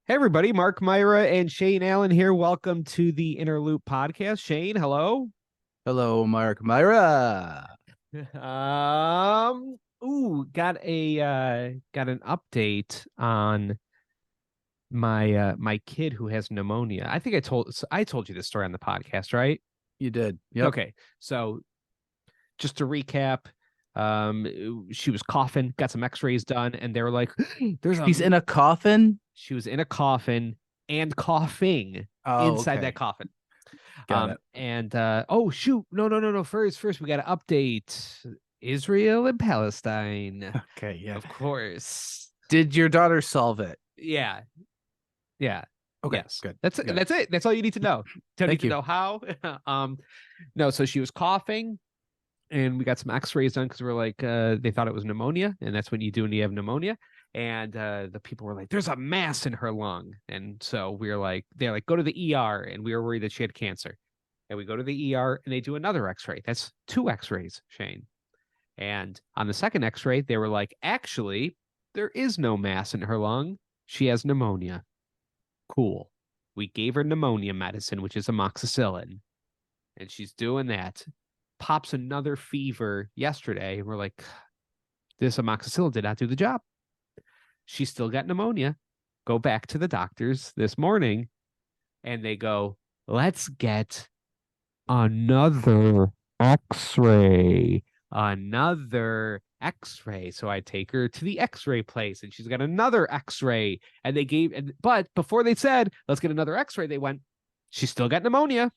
Hey everybody, Mark Myra and Shane Allen here. Welcome to the Innerloop podcast. Shane, hello. Hello, Mark Myra. Got an update on my kid who has pneumonia. I think I told you this story on the podcast, right? You did. Yep. Okay. So just to recap, she was coughing, got some x-rays done, and they were like, there's a He's in a coffin. she was in a coffin and coughing Oh, inside that okay. coffin. Got it. Oh shoot, no. First we got to update Israel and Palestine, Okay, yeah. of course. Did your daughter solve it? Yeah, yeah, Okay, yes. good. That's it. Good. That's it. That's all you need to know. Don't need Thank to you. know how. No. So she was coughing, and we got some X-rays done because we're like, they thought it was pneumonia, and that's what you do when you have pneumonia. And the people were like, "There's a mass in her lung," and so we were like, they're like, "Go to the ER," and we were worried that she had cancer. And we go to the ER, and they do another X-ray. That's two X-rays, Shane. And on the second X-ray, they were like, "Actually, there is no mass in her lung. She has pneumonia." Cool. We gave her pneumonia medicine, which is amoxicillin, and she's doing that. Pops another fever yesterday, and we're like, this amoxicillin did not do the job. She still got pneumonia. Go back to the doctors this morning, and they go, let's get another x-ray. Another x-ray. So I take her to the x-ray place, and she's got another x-ray. And but before they said, let's get another x-ray, they went, she still got pneumonia.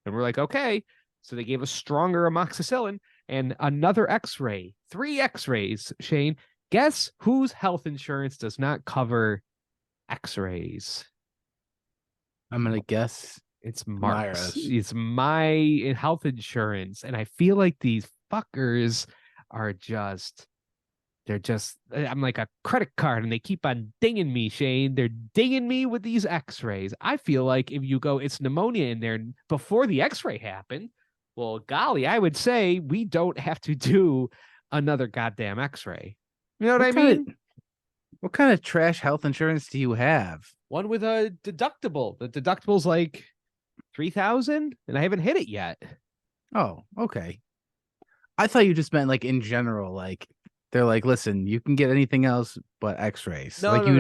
And we're like, okay. So they gave us stronger amoxicillin and another x-ray. 3 x-rays. Shane, guess whose health insurance does not cover x-rays? I'm gonna guess It's Mark's. Myra's. It's my health insurance. And I feel like these fuckers are I'm like a credit card and they keep on dinging me, Shane. They're dinging me with these x-rays. I feel like if you go, it's pneumonia in there before the x-ray happened, well, golly, I would say we don't have to do another goddamn x-ray. You know what What I kind mean? of what kind of trash health insurance do you have? One with a deductible. The deductible's like 3,000 and I haven't hit it yet. Oh, okay. I thought you just meant like in general, like they're like, listen, you can get anything else but X-rays. No, Like no,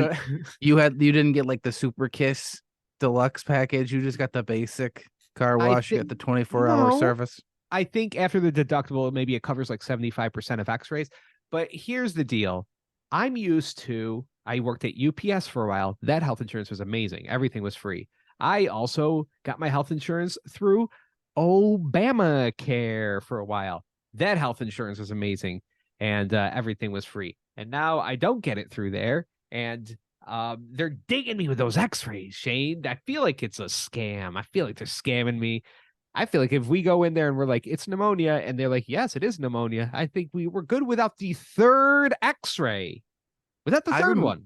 you no. you didn't get like the Super Kiss deluxe package. You just got the basic car I wash. You got think the 24-hour no. service. I think after the deductible, maybe it covers like 75% of x-rays. But here's the deal. I worked at UPS for a while. That health insurance was amazing. Everything was free. I also got my health insurance through Obamacare for a while. That health insurance was amazing and everything was free. And now I don't get it through there. And they're digging me with those x-rays, Shane. I feel like it's a scam. I feel like they're scamming me. I feel like if we go in there and we're like, it's pneumonia, and they're like, yes, it is pneumonia, I think we were good without the third x-ray. Without the I third rem one.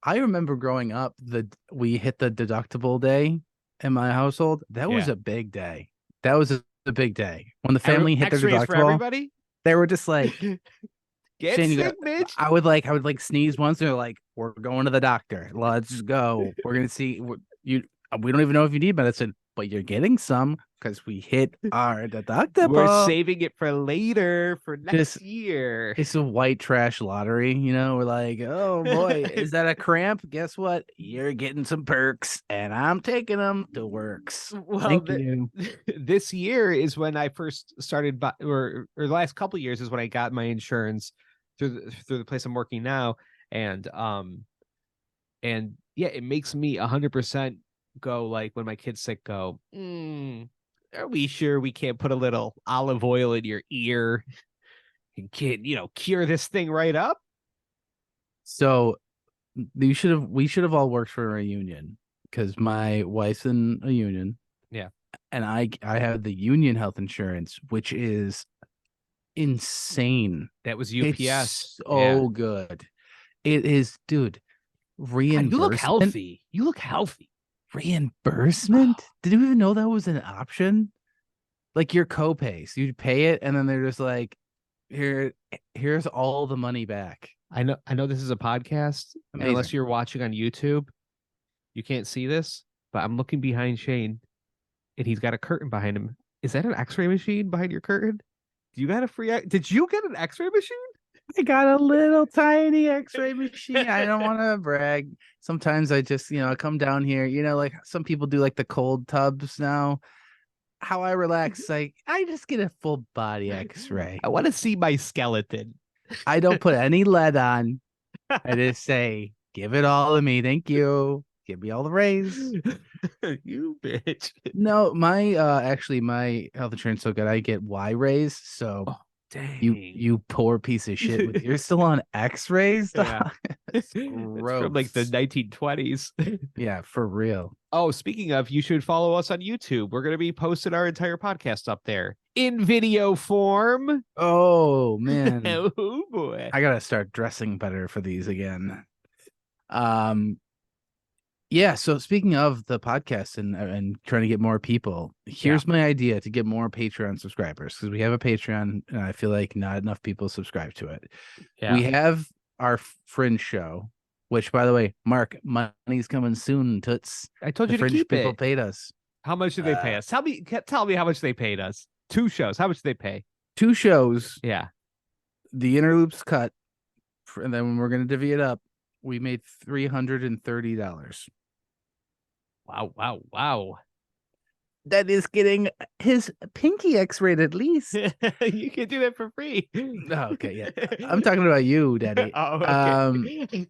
I remember growing up, we hit the deductible day in my household. That was Yeah. a big day. That was a big day. When the family hit their X-rays for deductible, everybody. they were just like, Get Shane, sick, bitch. I would like sneeze once. And they're like, we're going to the doctor. Let's go. We're gonna see you. We don't even know if you need medicine, but you're getting some because we hit our We're deductible. saving it for later for next Just year. It's a white trash lottery, We're like, oh boy, is that a cramp? Guess what? You're getting some perks, and I'm taking them to works. Well, Thank you. this year is when I first started, or the last couple of years is when I got my insurance through the place I'm working now, and yeah, it makes me 100% go like when my kids sick, go, are we sure we can't put a little olive oil in your ear and can cure this thing right up? So we should have all worked for a union because my wife's in a union, Yeah, and I have the union health insurance, which is insane. that was It's UPS. Yeah. so good. It is, dude. God, you look Reimbursement. healthy. You look healthy. Reimbursement? Did you even know that was an option? Like your copays, you'd pay it, and then they're just like, here's all the money back. I know this is a podcast, and unless Amazing. you're watching on YouTube, You can't see this, but I'm looking behind Shane, and he's got a curtain behind him. Is that an X-ray machine behind your curtain? Do you got a free? Did you get an X-ray machine? I got a little tiny X-ray machine. I don't want to brag. Sometimes I just, I come down here, like some people do like the cold tubs now. How I relax, like I just get a full body X-ray. I want to see my skeleton. I don't put any lead on. I just say, give it all to me. Thank you. Give me all the rays. You bitch. No, my actually my health insurance is so good. I get Y rays. So Dang. you poor piece of shit. You're still on X-rays? Yeah. It's It's gross. from like the 1920s. Yeah, for real. Oh, speaking of, you should follow us on YouTube. We're going to be posting our entire podcast up there in video form. Oh man. Oh boy. I gotta start dressing better for these again. Yeah, so speaking of the podcast and trying to get more people, here's my idea to get more Patreon subscribers, because we have a Patreon and I feel like not enough people subscribe to it. Yeah. We have our Fringe show, which, by the way, Mark, money's coming soon, toots. I told The you to Fringe keep people it. paid us. How much did they pay us? Tell me how much they paid us. 2 shows. How much did they pay? 2 shows. Yeah. The Innerloop's cut, and then when we're going to divvy it up, we made $330. Wow. That is getting his pinky X-rayed at least. You can do that for free. Oh, okay, yeah. I'm talking about you, Daddy. Okay.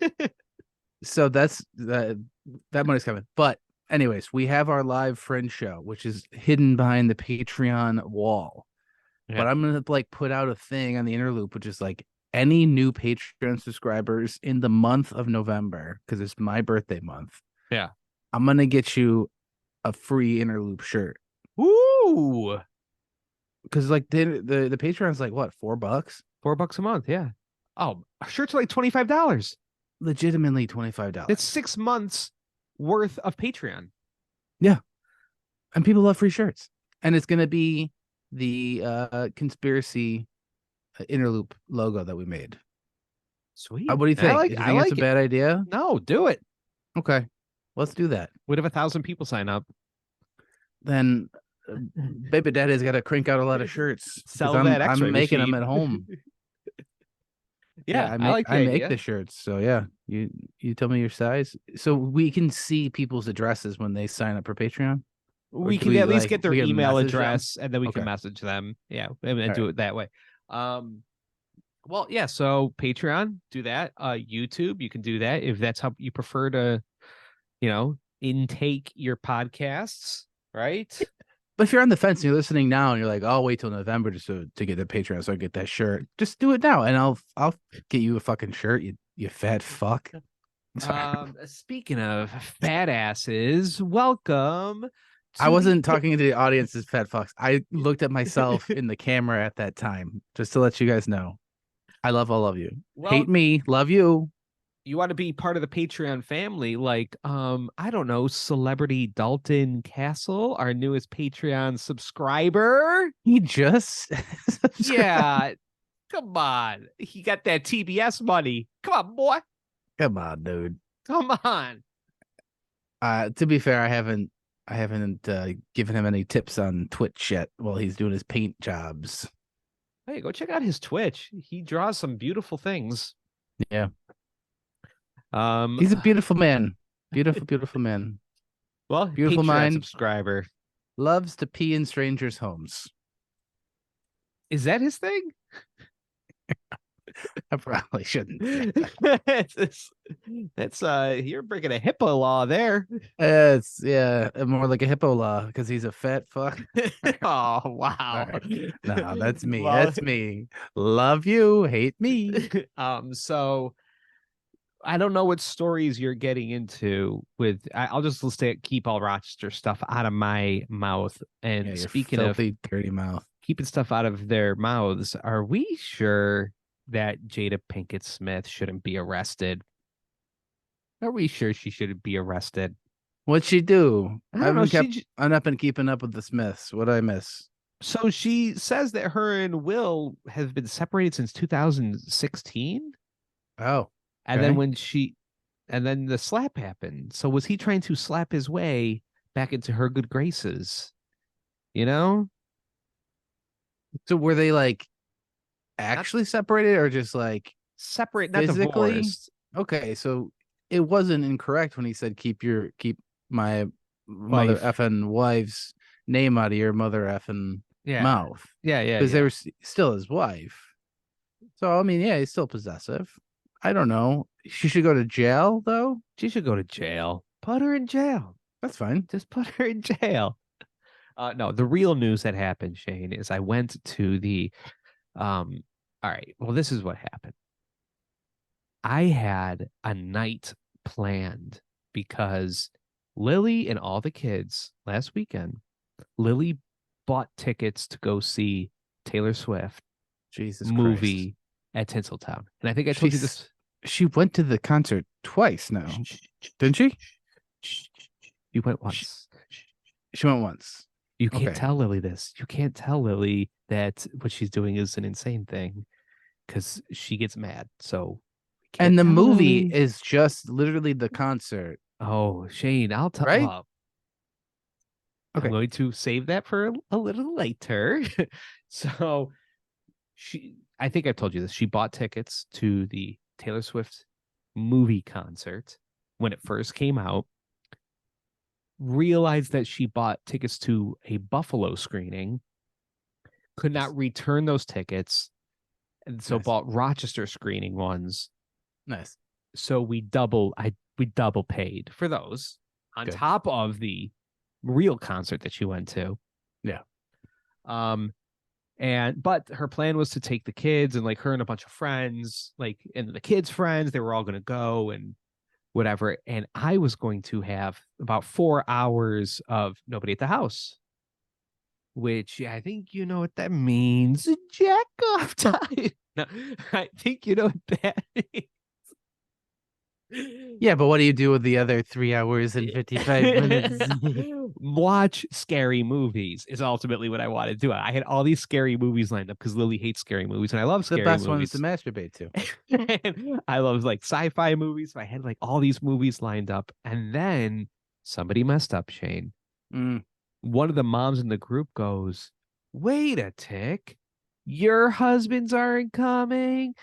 So that's that money's coming. But anyways, we have our live Friend show, which is hidden behind the Patreon wall. Yeah. But I'm gonna put out a thing on the Innerloop, which is like any new Patreon subscribers in the month of November, because it's my birthday month. Yeah. I'm gonna get you a free Innerloop shirt. Ooh. Because like the Patreon's like what, $4? $4 a month, yeah. Oh, shirts are like $25. Legitimately $25. It's 6 months worth of Patreon. Yeah. And people love free shirts. And it's gonna be the conspiracy Innerloop logo that we made. Sweet. What do you think? Do you think it's a bad idea? No, do it. Okay. Let's do that. What if 1,000 people sign up? Then Baby Daddy's got to crank out a lot of shirts. Sell that X-ray I'm making machine. them at home. Yeah, I make the shirts. So yeah, you tell me your size, so we can see people's addresses when they sign up for Patreon. We can at least get their email message them? address, and then we can Okay. message them. Yeah, and do right. it that way. Well, yeah. So Patreon, do that. YouTube, you can do that if that's how you prefer to, intake your podcasts, right? But if you're on the fence and you're listening now and you're like, I'll wait till November just to get the Patreon so I get that shirt, just do it now and I'll get you a fucking shirt, you fat fuck. Speaking of fat asses, welcome. I wasn't talking to the audience as fat fucks. I looked at myself in the camera at that time, just to let you guys know. I love all of you. Well, hate me, love you. You want to be part of the Patreon family, like I don't know, Celebrity Dalton Castle, our newest Patreon subscriber. He just Yeah, come on. He got that TBS money. Come on, boy. Come on, dude. Come on. To be fair, I haven't given him any tips on Twitch yet while he's doing his paint jobs. Hey, go check out his Twitch. He draws some beautiful things. Yeah. He's a beautiful man. Beautiful man. Well, beautiful Patreon mind. Subscriber. Loves to pee in strangers' homes. Is that his thing? I probably shouldn't. That's you're breaking a HIPAA law there. It's more like a hippo law because he's a fat fuck. Oh wow. Right. No, that's me. Well, that's me. Love you, hate me. So I don't know what stories you're getting into with. I'll just keep all Rochester stuff out of my mouth. And speaking filthy, of dirty mouth, keeping stuff out of their mouths, are we sure that Jada Pinkett Smith shouldn't be arrested? Are we sure she shouldn't be arrested? What'd she do? I don't know. I've not been keeping up with the Smiths. What'd I miss? So she says that her and Will have been separated since 2016. Oh. And then when she and then the slap happened. So was he trying to slap his way back into her good graces? You know, So were they like not actually separated or just like separate, not physically? divorced. Okay, so it wasn't incorrect when he said keep my mother Wife. effing wife's name out of your mother effing Yeah. mouth, Yeah. Yeah. because they Yeah. were still his wife. So I mean, yeah, he's still possessive. I don't know. She should go to jail though. She should go to jail. Put her in jail. That's fine. Just put her in jail. No, the real news that happened, Shane, is I went to the all right. Well, this is what happened. I had a night planned because Lily and all the kids last weekend, Lily bought tickets to go see Taylor Swift Jesus Christ. movie at Tinseltown. And I think I told you She's this. she went to the concert twice now, didn't she? You went She, once. she went once. You can't Okay. tell Lily this. You can't tell Lily that what she's doing is an insane thing because she gets mad. So we can't And the tell movie Lily. is just literally the concert, Oh, Shane, I'll tell. right? Well, I'm Okay. going to save that for a little later. So I think I've told you this. She bought tickets to the Taylor Swift movie concert when it first came out, realized that she bought tickets to a Buffalo screening, could not return those tickets, and so Nice. bought Rochester screening ones. Nice. So we double paid for those on Good. top of the real concert that she went to. Yeah. But her plan was to take the kids and like her and a bunch of friends, like and the kids' friends, they were all gonna go and whatever. And I was going to have about 4 hours of nobody at the house, which I think you know what that means. Jack off time. No, I think you know what that means. Yeah, but what do you do with the other 3 hours and 55 minutes? Watch scary movies is ultimately what I want to do. I had all these scary movies lined up because Lily hates scary movies and I love The scary best ones to movies. masturbate to. And I love like sci-fi movies. So I had like all these movies lined up. And then somebody messed up, Shane. Mm. One of the moms in the group goes, "Wait a tick. Your husbands aren't coming.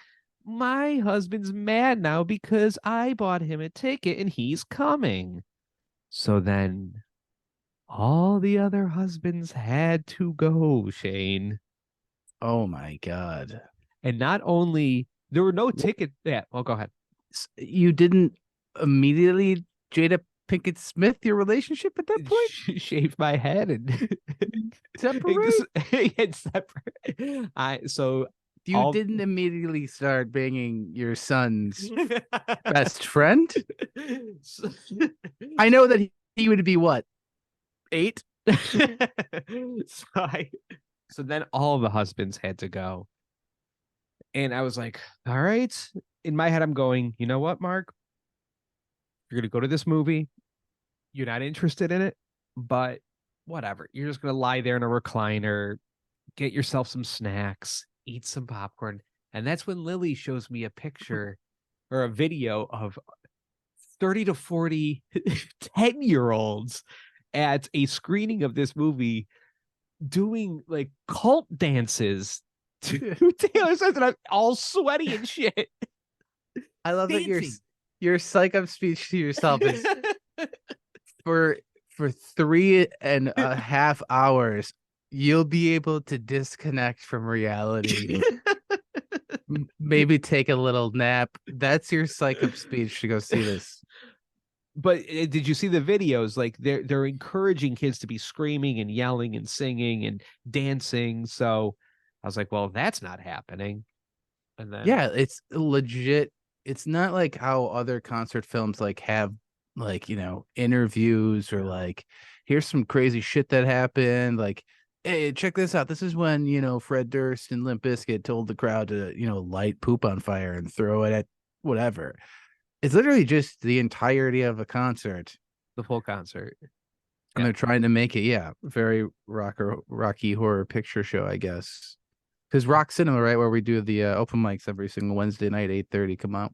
My husband's mad now because I bought him a ticket and he's coming." So then all the other husbands had to go, Shane. Oh my God. And not only there were no Wh- ticket. Yeah, well, go ahead. You didn't immediately Jada Pinkett Smith your relationship at that point? Shaved my head and Separate? and separate. So You all didn't immediately start banging your son's best friend? so, I know that he would be what? 8? so, so then all the husbands had to go. And I was like, all right. In my head, I'm going, you know what, Mark? You're going to go to this movie. You're not interested in it, but whatever. You're just going to lie there in a recliner, get yourself some snacks, eat some popcorn. And that's when Lily shows me a picture or a video of 30 to 40 10-year-olds at a screening of this movie doing like cult dances to Taylor Swift, and I'm all sweaty and shit. I love that Dancing. your psych up speech to yourself is for 3.5 hours, you'll be able to disconnect from reality. Maybe take a little nap. That's your psych up speech to go see this. But did you see the videos? Like they're encouraging kids to be screaming and yelling and singing and dancing. So I was like, well, that's not happening. And then Yeah, it's legit. It's not like how other concert films like have like, interviews or like here's some crazy shit that happened. Like, hey, check this out. This is when, Fred Durst and Limp Bizkit told the crowd to, light poop on fire and throw it at whatever. It's literally just the entirety of a concert. the full concert. And Yeah. they're trying to make it, very Rocky Horror Picture Show, I guess. Because Rock Cinema, right, where we do the open mics every single Wednesday night, 8:30, come out.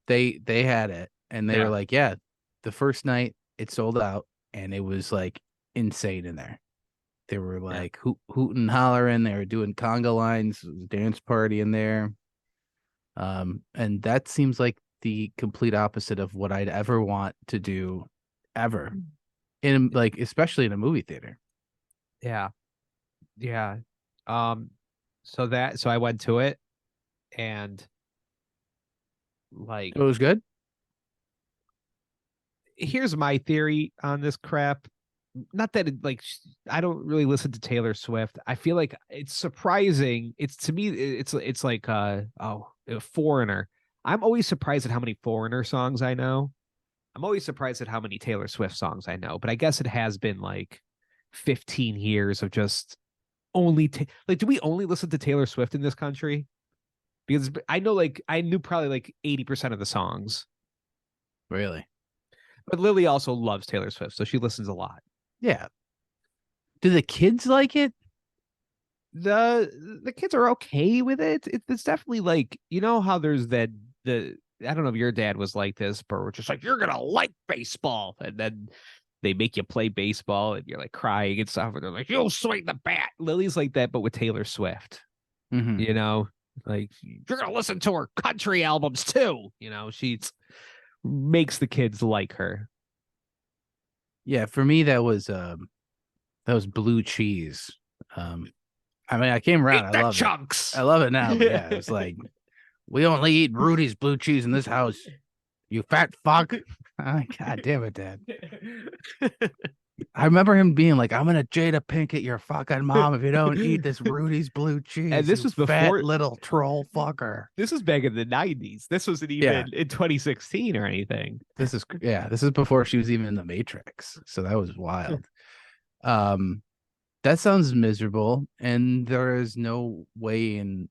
They had it, and they were Yeah. like, yeah, the first night it sold out, and it was like insane in there. They were Yeah. like hooting and hollering. They were doing conga lines, it was a dance party in there. And that seems like the complete opposite of what I'd ever want to do ever in like, especially in a movie theater. Yeah. Yeah. Um, so I went to it and like It was good. here's my theory on this crap. Not that it, like I don't really listen to Taylor Swift. I feel like it's surprising. It's to me it's like a Foreigner. I'm always surprised at how many Foreigner songs I know. I'm always surprised at how many Taylor Swift songs I know, but I guess it has been like 15 years of just like do we only listen to Taylor Swift in this country? Because I know like I knew probably like 80% of the songs. Really? But Lily also loves Taylor Swift, so she listens a lot. Yeah. Do the kids like it? The kids are okay with it. It's definitely like you know how there's the I don't know if your dad was like this, but we're just like you're gonna like baseball, and then they make you play baseball, and you're like crying and stuff, and they're like you'll swing the bat. Lily's like that, but with Taylor Swift, Mm-hmm. you know, like you're gonna listen to her country albums too. You know, she's makes the kids like her. Yeah, for me that was blue cheese. I mean, I came around. Eat I the love it. chunks. I love it now, but yeah, it was like we only eat Rudy's blue cheese in this house. You fat fuck. God damn it, Dad. I remember him being like, I'm gonna Jada Pinkett your fucking mom if you don't eat this Rudy's blue And cheese, this you was fat before little troll fucker. this was back in the 90s. This wasn't Yeah, even in 2016 or anything. this is before she was even in the Matrix. So that was wild. Um, that sounds miserable, and there is no way in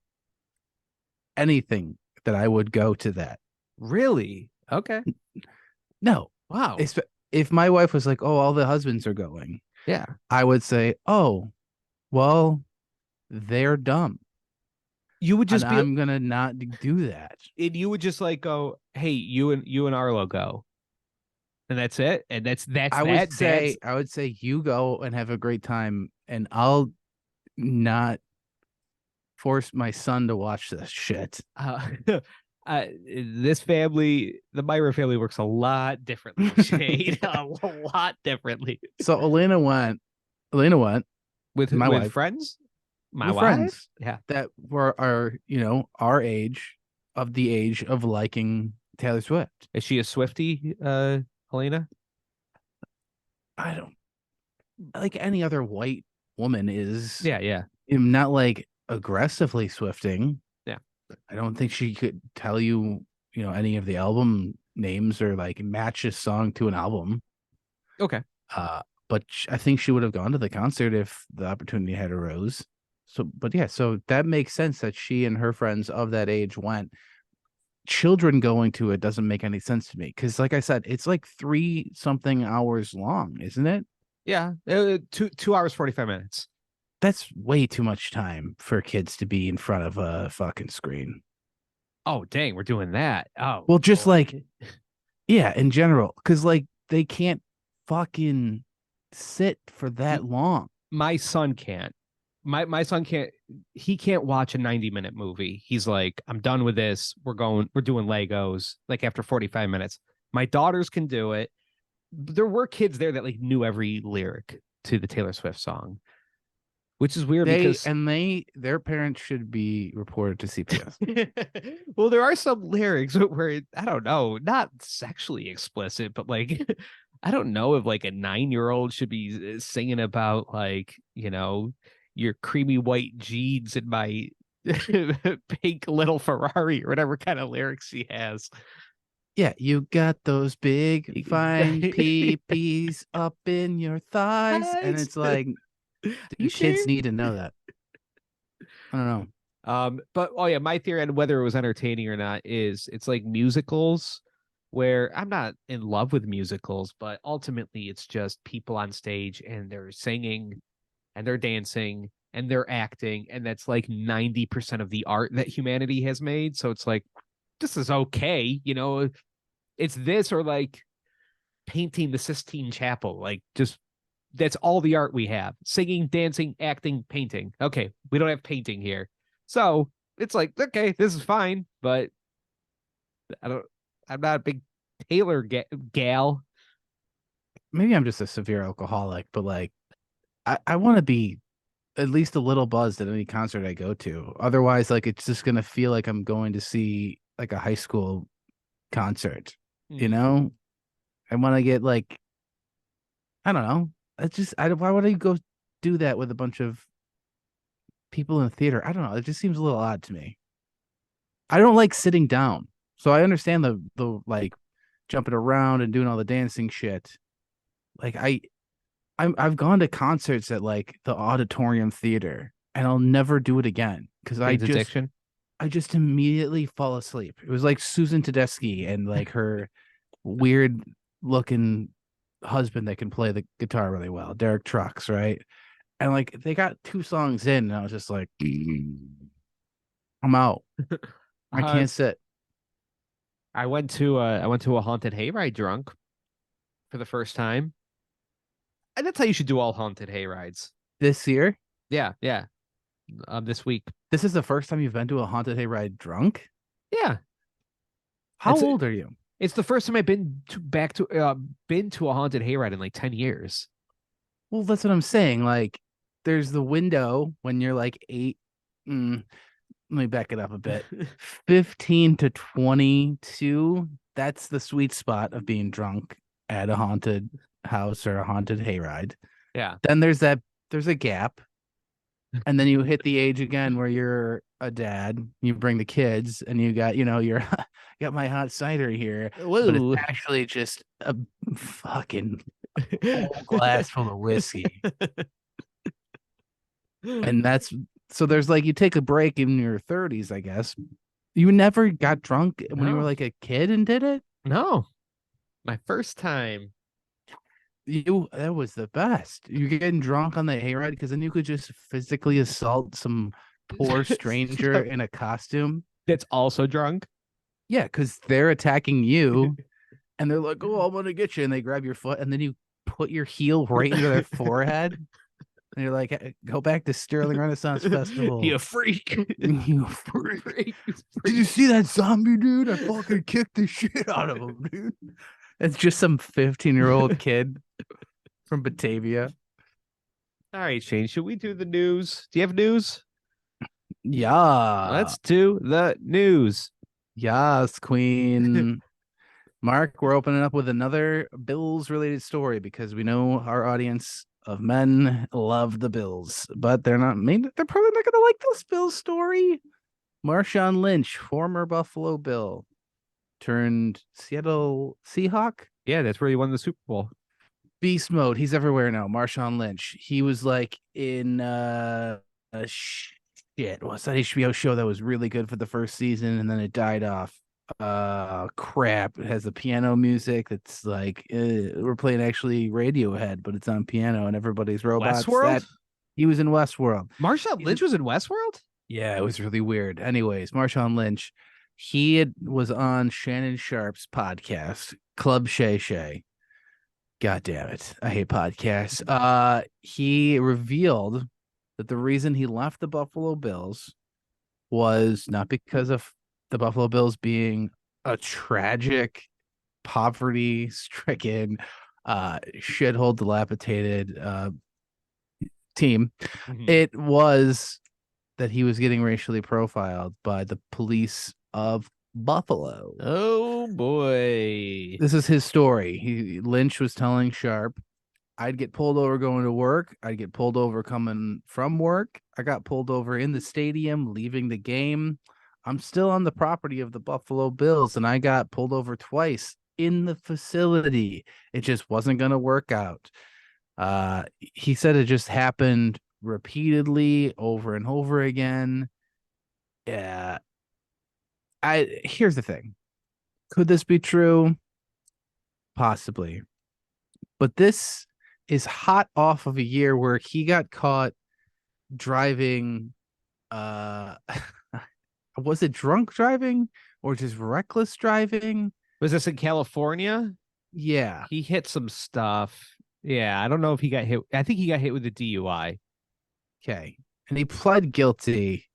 anything that I would go to that. Really? Okay. No. Wow. If my wife was like, "Oh, all the husbands are going," Yeah. I would say, "Oh, well, they're dumb, You would and just be I'm gonna not do that." and you would just like go, hey, you and Arlo go. And that's it. And that's that. That's I would say you go and have a great time, and I'll not force my son to watch this shit. this family, the Myra family works a lot differently, Shade. A lot differently. So Elena went, my With wife, friends? My with wife? friends Yeah. that were our, our age, of the age of liking Taylor Swift. Is she a Swifty, Helena? I don't like any other white woman is. Yeah, yeah. Not like aggressively Swifting. Yeah. I don't think she could tell you, any of the album names or like match a song to an album. Okay. But I think she would have gone to the concert if the opportunity had arose. So, but yeah, so that makes sense that she and her friends of that age went. Children going to it doesn't make any sense to me because, like I said, it's like 3 something hours long, isn't it? Yeah. 2 hours 45 minutes. That's way too much time for kids to be in front of a fucking screen. Oh, dang, we're doing that. Oh, Well, just boy. like, yeah, in general, because like they can't fucking sit for that long. My son can't. My son can't. He can't watch a 90-minute movie. He's like, I'm done with this. We're doing Legos. Like after 45 minutes. My daughters can do it. There were kids there that like knew every lyric to the Taylor Swift song, which is weird because Their parents should be reported to CPS. well, there are some lyrics where I don't know, not sexually explicit, but like I don't know if like a 9-year-old should be singing about like, your creamy white jeans and my pink little Ferrari or whatever kind of lyrics she has. Yeah, you got those big fine peepees up in your thighs, and it's like the kids need to know that. I don't know. But oh yeah, my theory on whether it was entertaining or not is it's like musicals where I'm not in love with musicals, but ultimately it's just people on stage and they're singing and they're dancing and they're acting, and that's like 90% of the art that humanity has made. So it's like this is okay. It's this or like painting the Sistine Chapel. Like, just that's all the art we have: singing, dancing, acting, painting. Okay, we don't have painting here, so it's like, okay, this is fine, but I don't. I'm not a big Taylor gal. Maybe I'm just a severe alcoholic, but like I want to be at least a little buzzed at any concert I go to. Otherwise, like it's just gonna feel like I'm going to see like a high school concert. You Mhm. know, I want to get like I don't know. Why would I go do that with a bunch of people in the theater? I don't know. It just seems a little odd to me. I don't like sitting down, so I understand the like jumping around and doing all the dancing shit. Like I've gone to concerts at like the auditorium theater, and I'll never do it again because Jane's Addiction. I just immediately fall asleep. It was like Susan Tedeschi and like her weird looking husband that can play the guitar really well, Derek Trucks, right? And like they got 2 songs in, and I was just like, I'm out. I Uh, can't sit. I went to a haunted hayride drunk for the first time, and that's how you should do all haunted hayrides. This year, Yeah, yeah. This week. this is the first time you've been to a haunted hayride drunk. Yeah, How it's old are you? it's the first time I've been to a haunted hayride in like 10 years. Well, that's what I'm saying. Like, there's the window when you're like 8. Let me back it up a bit. 15 to 22. That's the sweet spot of being drunk at a haunted house or a haunted hayride. Yeah. Then there's a gap. And then you hit the age again where you're a dad, you bring the kids, and you got, you're got my hot cider here, but it's Whoa. actually just a fucking whole glass full of whiskey. And that's so there's like you take a break in your 30s, I guess. You never got drunk when you were No, like a kid and did it? no. My first time. You that was the best. You getting drunk on the hayride because then you could just physically assault some poor stranger in a costume. That's also drunk. Yeah, because they're attacking you and they're like, "Oh, I'm gonna get you," and they grab your foot and then you put your heel right into their forehead. And you're like, "Go back to Sterling Renaissance Festival." You freak. You freak. Freak. Did you see that zombie dude? I fucking kicked the shit out of him, dude. It's just some 15-year-old kid from Batavia. All right, Shane, should we do the news? Do you have news? Yeah. Let's do the news. Yes, Queen. Mark, we're opening up with another Bills related story because we know our audience of men love the Bills, but they're probably not gonna like this Bills story. Marshawn Lynch, former Buffalo Bill, turned Seattle Seahawk. Yeah, that's where you won the Super Bowl. Beast mode. He's everywhere now. Marshawn Lynch. He was like in shit. What's that HBO show that was really good for the first season and then it died off? Crap. It has the piano music that's like we're playing actually Radiohead, but it's on piano and everybody's robots. That Westworld? he was in Westworld. Marshawn Lynch was in Westworld? Yeah, it was really weird. Anyways, Marshawn Lynch, was on Shannon Sharp's podcast, Club Shay Shay. God damn it. I hate podcasts. He revealed that the reason he left the Buffalo Bills was not because of the Buffalo Bills being a tragic, poverty stricken, shithole dilapidated team. Mhm. It was that he was getting racially profiled by the police of Buffalo. Oh boy. This is his story. Lynch was telling Sharp, I'd get pulled over going to work. I'd get pulled over coming from work. I got pulled over in the stadium, leaving the game. I'm still on the property of the Buffalo Bills, and I got pulled over twice in the facility. It just wasn't going to work out. He said it just happened repeatedly over and over again. Yeah. Here's the thing. Could this be true? Possibly. But this is hot off of a year where he got caught driving Was it drunk driving or just reckless driving? Was this in California? Yeah. He hit some stuff. Yeah, I don't know if he got hit. I think he got hit with a DUI. Okay. And he pled guilty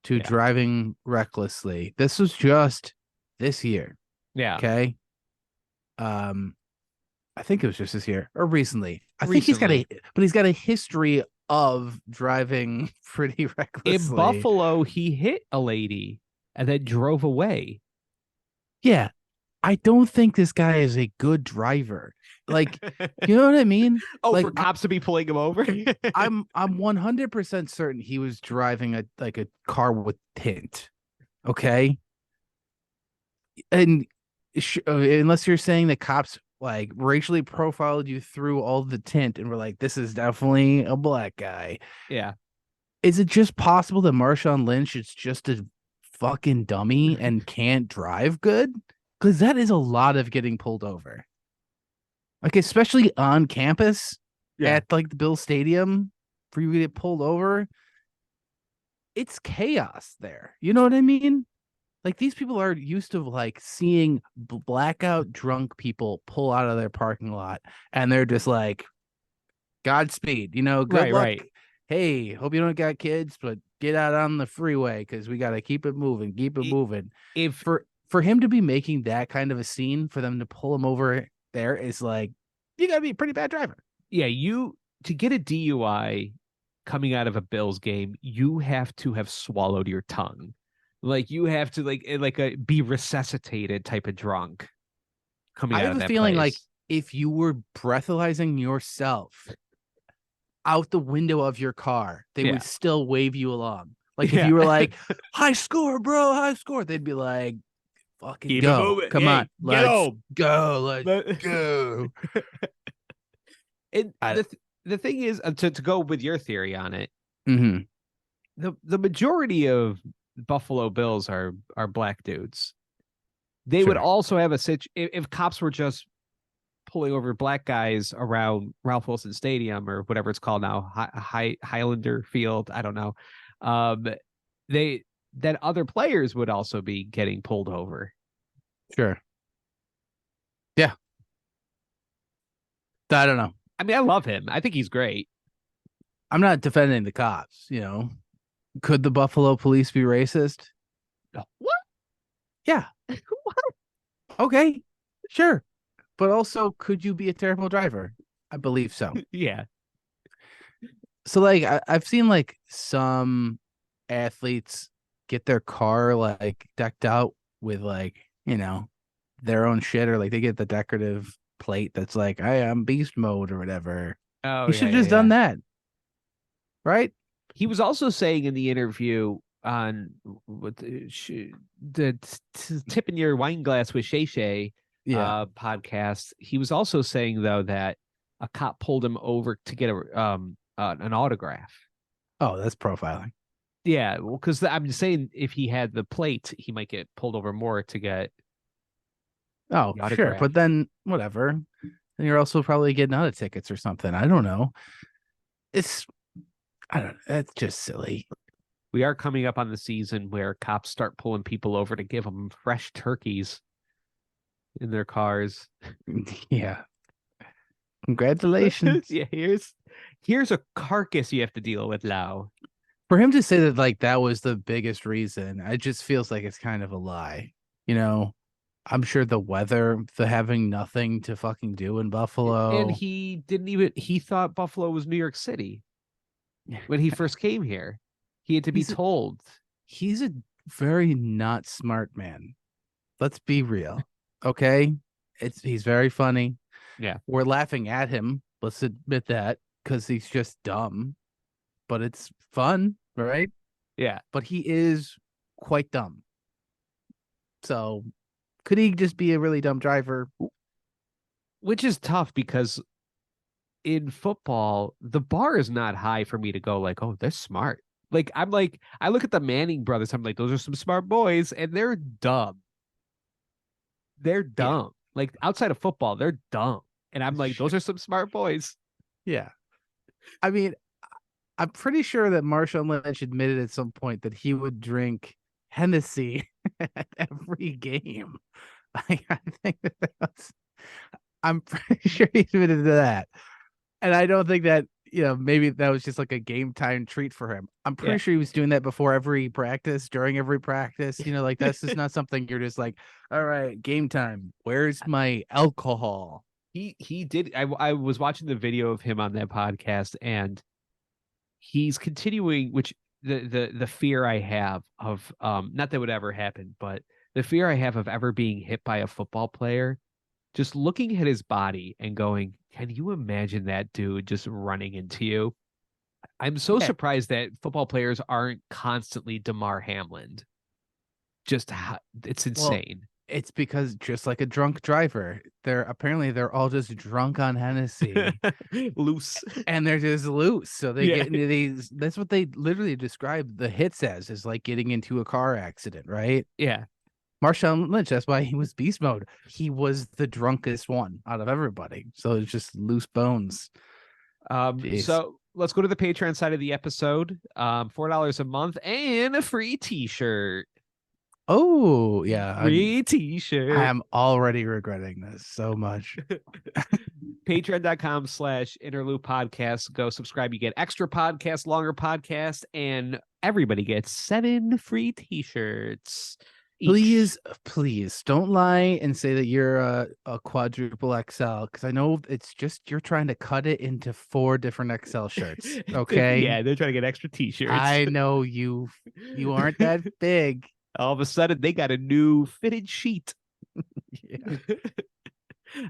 to Yeah. driving recklessly. This was just this year. Yeah. Okay. Um, I think it was just this year or recently. I think Recently. he's got a history of driving pretty In recklessly. Buffalo, he hit a lady and then drove away. Yeah. I don't think this guy is a good driver. Like, you know what I mean? Oh, Like for cops to be pulling him over? I'm 100% certain he was driving a car with tint. Okay? And unless you're saying the cops like racially profiled you through all the tint and were like, this is definitely a black guy. Yeah. Is it just possible that Marshawn Lynch is just a fucking dummy and can't drive good? Because that is a lot of getting pulled over. Like, especially on campus Yeah. at like the Bill Stadium for you to get pulled over. It's chaos there. You know what I mean? Like these people are used to like seeing blackout drunk people pull out of their parking lot and they're just like, Godspeed, good Right, luck. right. Hey, hope you don't got kids, but get out on the freeway because we got to keep it moving, keep it moving. If For him to be making that kind of a scene, for them to pull him over there is like, you got to be a pretty bad driver. Yeah, to get a DUI coming out of a Bills game, you have to have swallowed your tongue. Like you have to be resuscitated type of drunk coming I out have of a that feeling like place. if you were breathalyzing yourself out the window of your car, they Yeah. would still wave you along. Like if Yeah. you were like, high score, bro, high score, they'd be like, fucking Keep it go. moving. Come on. Hey, get Let's home. go. Let's go. And I, the thing is, to go with your theory on it, mm-hmm. the majority of Buffalo Bills are black dudes. They would Sure. also have a if cops were just pulling over black guys around Ralph Wilson Stadium or whatever it's called now, Highlander Field. I don't know. Um, they Then other players would also be getting pulled over. Sure. Yeah. I don't know. I mean, I love him. I think he's great. I'm not defending the cops. Could the Buffalo police be racist? What? Yeah. What? Okay. Sure. But also, could you be a terrible driver? I believe so. Yeah. So, like, I've seen like some athletes get their car like decked out with their own shit, or like they get the decorative plate that's like, I am beast mode or whatever. Oh He yeah, should have yeah, just done yeah. that. Right? He was also saying in the interview on what tipping your wine glass with Shay Shay Yeah. podcast. He was also saying though that a cop pulled him over to get an autograph. Oh, that's profiling. Yeah, well, because I'm just saying if he had the plate, he might get pulled over more to get Oh, the sure. autograph. But then whatever. Then you're also probably getting out of tickets or something. I don't know. It's I don't know. It's just silly. We are coming up on the season where cops start pulling people over to give them fresh turkeys in their cars. Yeah. Congratulations. Yeah, here's a carcass you have to deal with now. For him to say that like that was the biggest reason, it just feels like it's kind of a lie. I'm sure the weather, the having nothing to fucking do in And Buffalo. he thought Buffalo was New York City when he first came here. He had to be He's a, told. he's a very not smart man. Let's be real. Okay? He's very funny. Yeah. We're laughing at him. Let's admit that because he's just dumb, but it's fun, right? Yeah. But he is quite dumb. So could he just be a really dumb driver? Which is tough because in football, the bar is not high for me to go like, oh, they're smart. I look at the Manning brothers, I'm like, those are some smart boys, and they're dumb. They're Yeah. dumb. Like outside of football, they're dumb. And I'm like, those are some smart boys. Yeah. I mean, I'm pretty sure that Marshawn Lynch admitted at some point that he would drink Hennessy at every game. I think that's, I'm pretty sure he admitted to that. And I don't think that, maybe that was just like a game time treat for him. I'm Yeah. pretty sure he was doing that before every practice, during every practice. Like that's just not something you're just like, all right, game time. Where's my alcohol? He did. I was watching the video of him on that podcast, and he's continuing, which the fear I have of not that would ever happen, but the fear I have of ever being hit by a football player, just looking at his body and going, can you imagine that dude just running into you? I'm so Yeah. surprised that football players aren't constantly Damar Hamlin. Just it's Well, insane. it's because just like a drunk driver, they're all just drunk on Hennessy Loose. and they're just loose. So they Yeah. get into these. That's what they literally describe the hits as, is like getting into a car accident, right? Yeah. Marshawn Lynch, that's why he was beast mode. He was the drunkest one out of everybody. So it's just loose bones. Jeez. So let's go to the Patreon side of the episode. $4 a month and a free t-shirt. Oh, yeah. Free t-shirt. I'm already regretting this so much. Patreon.com/Innerloop podcast. Go subscribe. You get extra podcasts, longer podcasts, and everybody gets 7 free t-shirts. Please don't lie and say that you're a quadruple XL, because I know it's just you're trying to cut it into 4 different XL shirts. Okay. Yeah, they're trying to get extra t-shirts. I know you aren't that big. All of a sudden, they got a new fitted sheet. Yeah.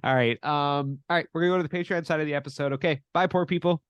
All right. All right. We're gonna go to the Patreon side of the episode. Okay. Bye, poor people.